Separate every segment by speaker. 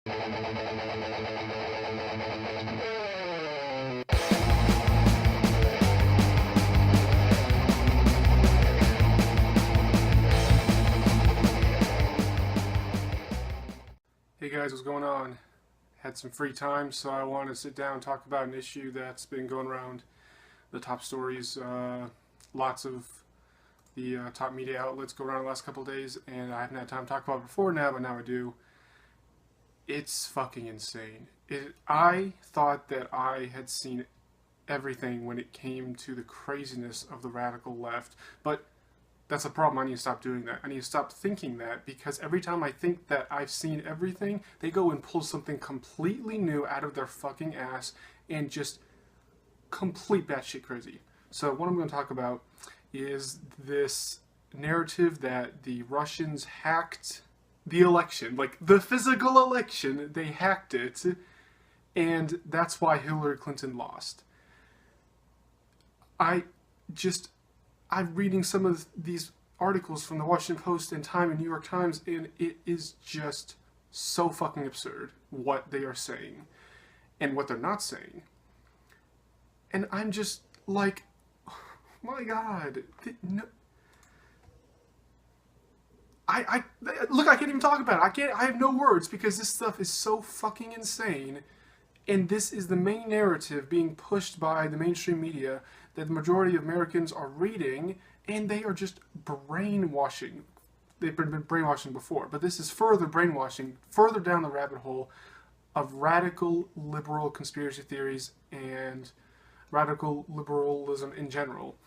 Speaker 1: Hey guys, what's going on? Had some free time, so I want to sit down and talk about an issue that's been going around the top stories. Lots of the top media outlets go around the last couple of days, and I haven't had time to talk about it before now, but now I do. It's fucking insane. I thought that I had seen everything when it came to the craziness of the radical left, but that's a problem. I need to stop doing that. I need to stop thinking that, because every time I think that I've seen everything, they go and pull something completely new out of their fucking ass and just complete batshit crazy. So what I'm going to talk about is this narrative that the Russians hacked the election, like the physical election, they hacked it, and that's why Hillary Clinton lost. I'm reading some of these articles from the Washington Post and Time and New York Times, and it is just so fucking absurd what they are saying and what they're not saying. And I'm just like, oh my God. No. Look, I can't even talk about it. I have no words, because this stuff is so fucking insane. And this is the main narrative being pushed by the mainstream media that the majority of Americans are reading, and they are just brainwashing. They've been brainwashing before, but this is further brainwashing, further down the rabbit hole of radical liberal conspiracy theories and radical liberalism in general.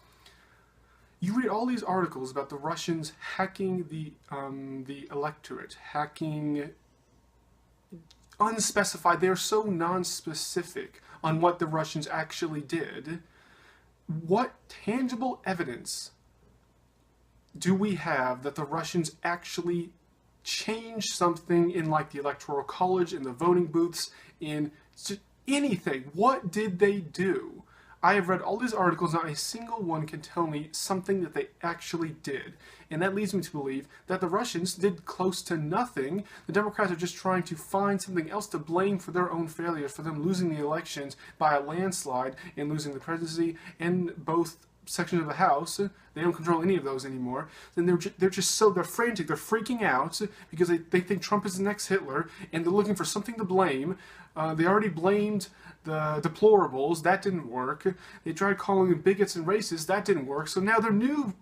Speaker 1: You read all these articles about the Russians hacking the electorate, hacking unspecified. They're so non-specific on what the Russians actually did. What tangible evidence do we have that the Russians actually changed something in, like, the Electoral College, in the voting booths, in anything? What did they do? I have read all these articles, not a single one can tell me something that they actually did. And that leads me to believe that the Russians did close to nothing. The Democrats are just trying to find something else to blame for their own failures, for them losing the elections by a landslide and losing the presidency and both sections of the House. They don't control any of those anymore. Then they're frantic, they're freaking out because they think Trump is the next Hitler, and they're looking for something to blame. They already blamed the deplorables. That didn't work. They tried calling them bigots and racists. That didn't work. So now their new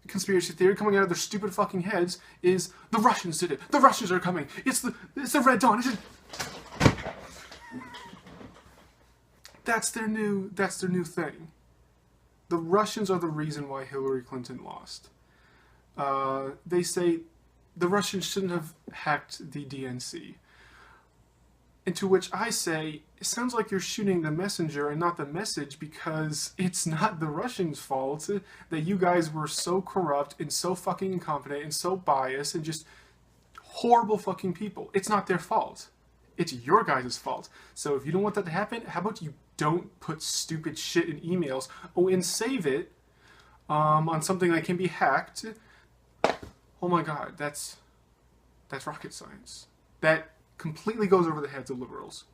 Speaker 1: conspiracy theory coming out of their stupid fucking heads is the Russians did it. The Russians are coming. It's the Red Dawn. That's their new thing. The Russians are the reason why Hillary Clinton lost. They say the Russians shouldn't have hacked the DNC. And to which I say, it sounds like you're shooting the messenger and not the message, because it's not the Russians' fault that you guys were so corrupt and so fucking incompetent and so biased and just horrible fucking people. It's not their fault. It's your guys' fault. So if you don't want that to happen, how about you don't put stupid shit in emails, and save it on something that can be hacked? Oh my God, that's rocket science. That completely goes over the heads of liberals.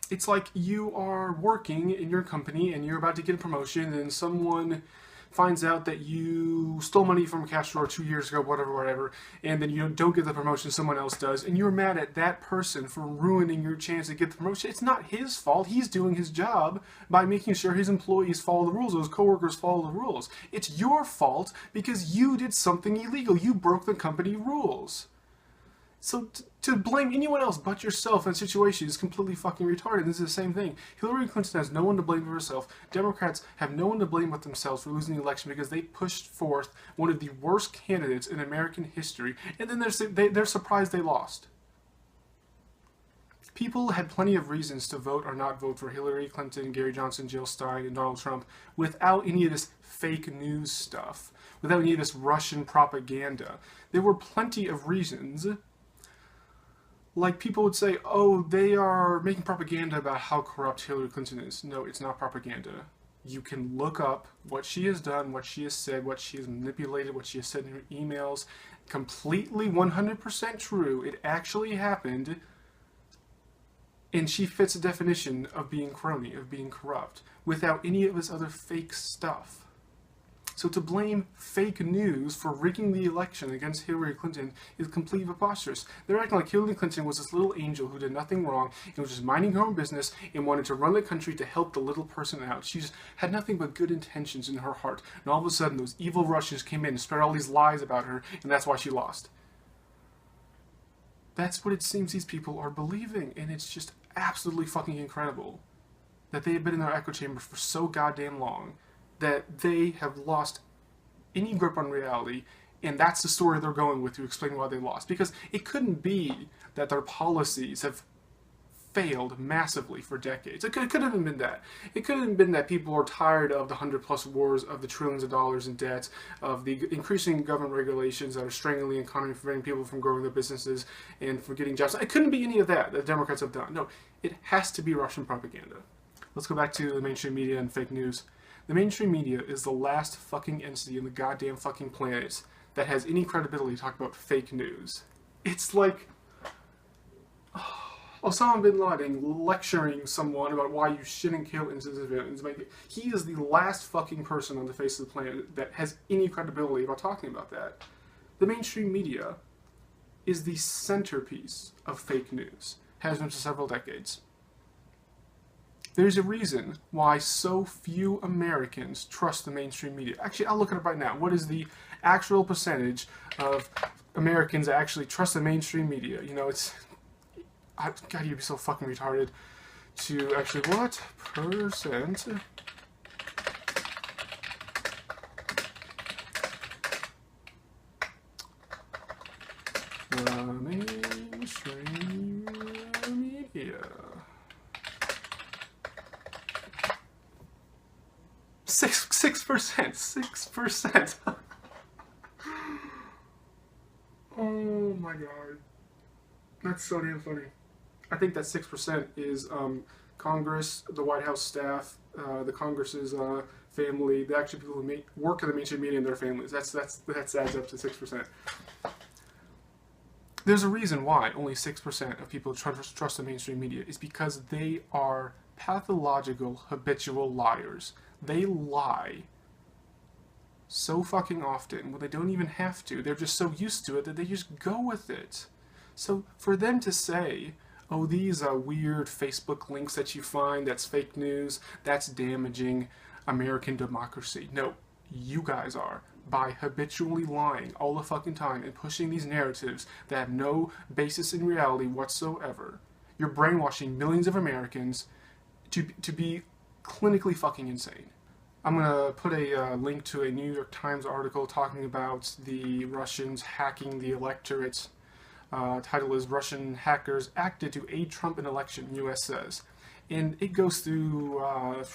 Speaker 1: It's like you are working in your company and you're about to get a promotion, and someone finds out that you stole money from a cash drawer 2 years ago, whatever, and then you don't get the promotion, someone else does, and you're mad at that person for ruining your chance to get the promotion. It's not his fault. He's doing his job by making sure his employees follow the rules, those coworkers follow the rules. It's your fault because you did something illegal. You broke the company rules. So to blame anyone else but yourself in a situation is completely fucking retarded. This is the same thing. Hillary Clinton has no one to blame for herself. Democrats have no one to blame but themselves for losing the election because they pushed forth one of the worst candidates in American history, and then they're surprised they lost. People had plenty of reasons to vote or not vote for Hillary Clinton, Gary Johnson, Jill Stein, and Donald Trump without any of this fake news stuff, without any of this Russian propaganda. There were plenty of reasons. Like, people would say, oh, they are making propaganda about how corrupt Hillary Clinton is. No, it's not propaganda. You can look up what she has done, what she has said, what she has manipulated, what she has said in her emails. Completely 100% true. It actually happened. And she fits a definition of being crony, of being corrupt, without any of this other fake stuff. So to blame fake news for rigging the election against Hillary Clinton is completely preposterous. They're acting like Hillary Clinton was this little angel who did nothing wrong and was just minding her own business and wanted to run the country to help the little person out. She just had nothing but good intentions in her heart. And all of a sudden, those evil Russians came in and spread all these lies about her, and that's why she lost. That's what it seems these people are believing, and it's just absolutely fucking incredible that they have been in their echo chamber for so goddamn long that they have lost any grip on reality, and that's the story they're going with to explain why they lost. Because it couldn't be that their policies have failed massively for decades. It could have been that. It could have been that people are tired of the 100+ wars, of the trillions of dollars in debt, of the increasing government regulations that are strangling the economy, preventing people from growing their businesses and from getting jobs. It couldn't be any of that the Democrats have done. No, it has to be Russian propaganda. Let's go back to the mainstream media and fake news. The mainstream media is the last fucking entity in the goddamn fucking planet that has any credibility to talk about fake news. It's like Osama bin Laden lecturing someone about why you shouldn't kill innocent civilians. He is the last fucking person on the face of the planet that has any credibility about talking about that. The mainstream media is the centerpiece of fake news, has been for several decades. There's a reason why so few Americans trust the mainstream media. Actually, I'll look it up right now. What is the actual percentage of Americans that actually trust the mainstream media? You know, it's... God, you'd be so fucking retarded to actually... What percent... The mainstream media... 6%. 6%. Oh my god. That's so damn funny. I think that 6% is Congress, the White House staff, the Congress's family, the actual people who work in the mainstream media and their families. That adds up to 6%. There's a reason why only 6% of people trust the mainstream media. Is because they are pathological, habitual liars. They lie so fucking often when they don't even have to. They're just so used to it that they just go with it. So for them to say, oh, these are weird Facebook links that you find, that's fake news, that's damaging American democracy. No, you guys are. By habitually lying all the fucking time and pushing these narratives that have no basis in reality whatsoever, you're brainwashing millions of Americans to be clinically fucking insane. I'm going to put a link to a New York Times article talking about the Russians hacking the electorate. Title is Russian Hackers Acted to Aid Trump in Election, U.S. says. And it goes through about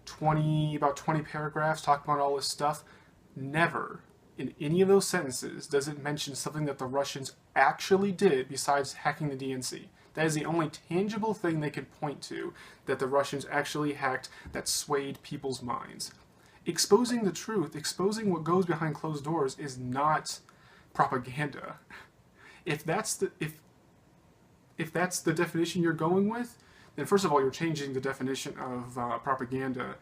Speaker 1: 20 paragraphs talking about all this stuff. Never in any of those sentences does it mention something that the Russians actually did besides hacking the DNC. That is the only tangible thing they can point to that the Russians actually hacked that swayed people's minds. Exposing the truth, exposing what goes behind closed doors is not propaganda. If that's the definition you're going with, then first of all, you're changing the definition of propaganda,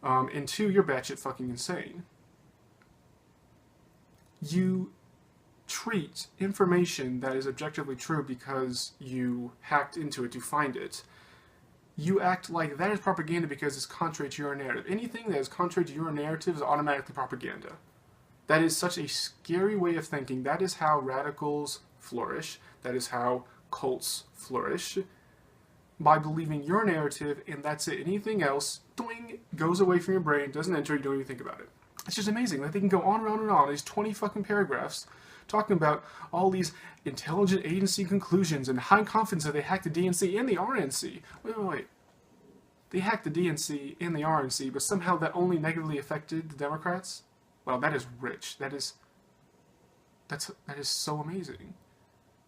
Speaker 1: and two, you're batshit fucking insane. You treat information that is objectively true because you hacked into it to find it. You act like that is propaganda because it's contrary to your narrative. Anything that is contrary to your narrative is automatically propaganda. That is such a scary way of thinking. That is how radicals flourish. That is how cults flourish. By believing your narrative, and that's it. Anything else, doing, goes away from your brain, doesn't enter, you don't even think about it. It's just amazing. Like, they can go on and on, these 20 fucking paragraphs, talking about all these intelligence agency conclusions and high confidence that they hacked the DNC and the RNC. Wait. They hacked the DNC and the RNC, but somehow that only negatively affected the Democrats? Well, that is rich. That is so amazing.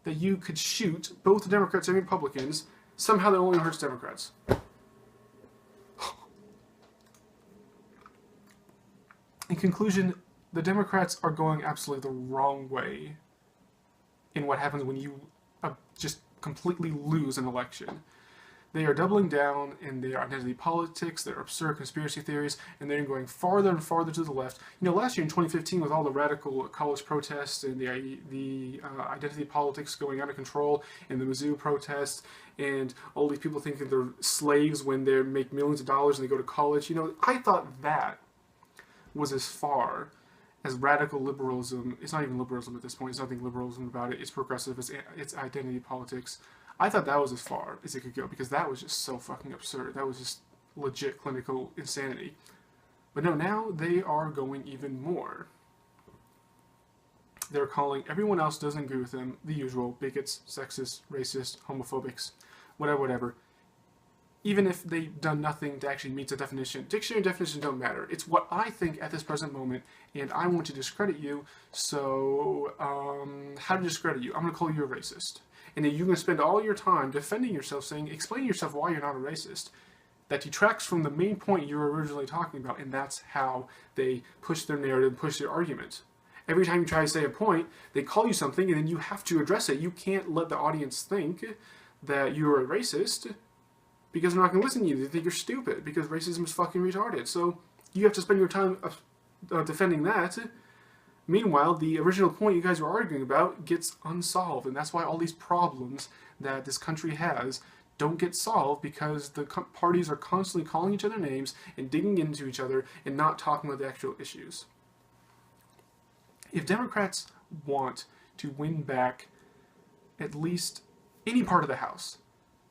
Speaker 1: That you could shoot both the Democrats and Republicans, somehow that only hurts Democrats. In conclusion, the Democrats are going absolutely the wrong way in what happens when you just completely lose an election. They are doubling down in their identity politics, their absurd conspiracy theories, and they're going farther and farther to the left. You know, last year in 2015, with all the radical college protests and the identity politics going out of control, and the Mizzou protests, and all these people thinking they're slaves when they make millions of dollars and they go to college, you know, I thought that was as far as radical liberalism. It's not even liberalism at this point. There's nothing liberalism about it. It's progressive. It's identity politics. I thought that was as far as it could go because that was just so fucking absurd. That was just legit clinical insanity. But no, now they are going even more. They're calling everyone else doesn't agree with them the usual bigots, sexist, racist, homophobics, whatever. Even if they've done nothing to actually meet the definition. Dictionary definitions don't matter. It's what I think at this present moment, and I want to discredit you, so how to discredit you? I'm going to call you a racist. And then you're going to spend all your time defending yourself, saying, explain yourself why you're not a racist. That detracts from the main point you were originally talking about, and that's how they push their narrative, push their argument. Every time you try to say a point, they call you something, and then you have to address it. You can't let the audience think that you're a racist, because they're not going to listen to you. They think you're stupid, because racism is fucking retarded. So you have to spend your time defending that. Meanwhile, the original point you guys were arguing about gets unsolved, and that's why all these problems that this country has don't get solved, because the parties are constantly calling each other names and digging into each other and not talking about the actual issues. If Democrats want to win back at least any part of the House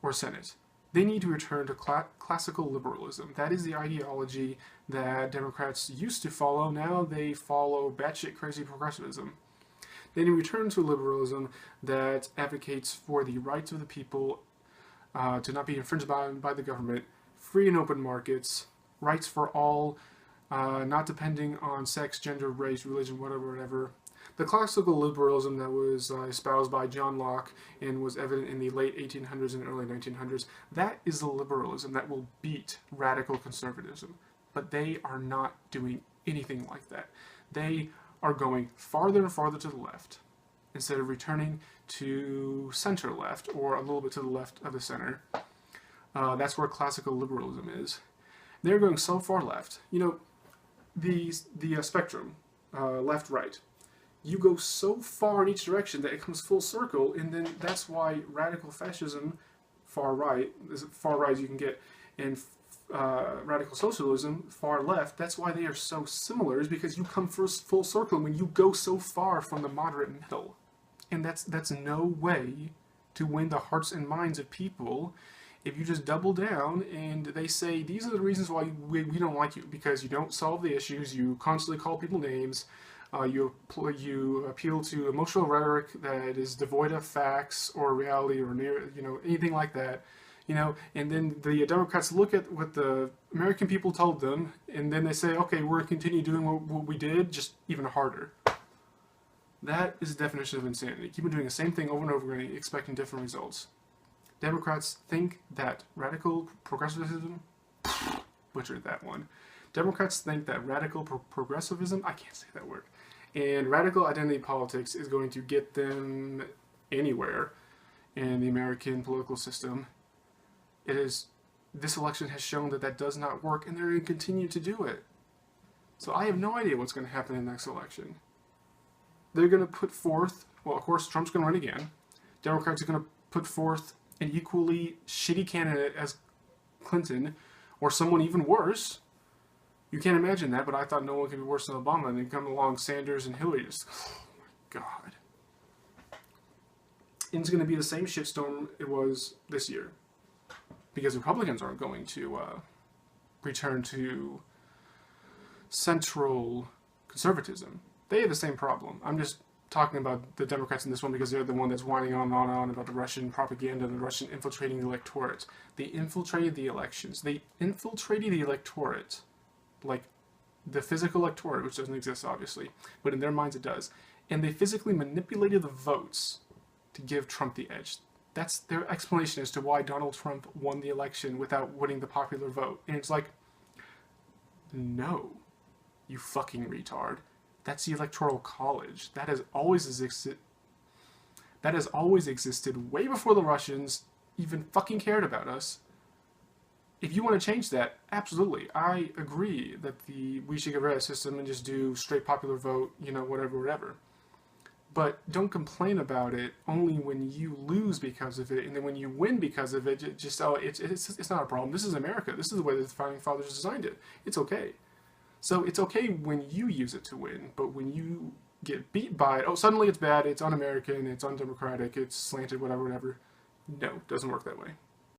Speaker 1: or Senate, they need to return to classical liberalism. That is the ideology that Democrats used to follow. Now they follow batshit crazy progressivism. They need to return to liberalism that advocates for the rights of the people to not be infringed by the government, free and open markets, rights for all, not depending on sex, gender, race, religion, whatever. The classical liberalism that was espoused by John Locke and was evident in the late 1800s and early 1900s, that is the liberalism that will beat radical conservatism. But they are not doing anything like that. They are going farther and farther to the left instead of returning to center left or a little bit to the left of the center. That's where classical liberalism is. They're going so far left. You know, the spectrum, left-right, you go so far in each direction that it comes full circle, and then that's why radical fascism, far right, as far right as you can get, and radical socialism, far left, that's why they are so similar, is because you come full circle when you go so far from the moderate middle. And that's no way to win the hearts and minds of people if you just double down and they say, these are the reasons why we don't like you, because you don't solve the issues, you constantly call people names, you appeal to emotional rhetoric that is devoid of facts or reality or anything like that, and then the Democrats look at what the American people told them, and then they say, okay, we're going to continue doing what we did, just even harder. That is the definition of insanity. Keep on doing the same thing over and over again, expecting different results. Democrats think that radical progressivism, butchered that one. Democrats think that radical progressivism, I can't say that word, and radical identity politics is going to get them anywhere in the American political system. This election has shown that does not work, and they're going to continue to do it. So I have no idea what's going to happen in the next election. They're going to put forth, well, of course, Trump's going to run again. Democrats are going to put forth an equally shitty candidate as Clinton, or someone even worse. You can't imagine that, but I thought no one could be worse than Obama, and then come along Sanders and Hillary. Just, oh my God. And it's going to be the same shitstorm it was this year, because Republicans aren't going to return to central conservatism. They have the same problem. I'm just talking about the Democrats in this one because they're the one that's whining on and on and on about the Russian propaganda and the Russian infiltrating the electorate. They infiltrated the elections. They infiltrated the electorate, like the physical electorate, which doesn't exist obviously, but in their minds it does. And they physically manipulated the votes to give Trump the edge. That's their explanation as to why Donald Trump won the election without winning the popular vote. And it's like, no, you fucking retard. That's the Electoral College. That has always existed. That has always existed way before the Russians even fucking cared about us. If you want to change that, absolutely. I agree that we should get rid of that system and just do straight popular vote, whatever. But don't complain about it only when you lose because of it, and then when you win because of it, it's not a problem. This is America. This is the way that the founding fathers designed it. It's okay. So it's okay when you use it to win, but when you get beat by it, suddenly it's bad, it's un-American, it's undemocratic, it's slanted, whatever. No, it doesn't work that way.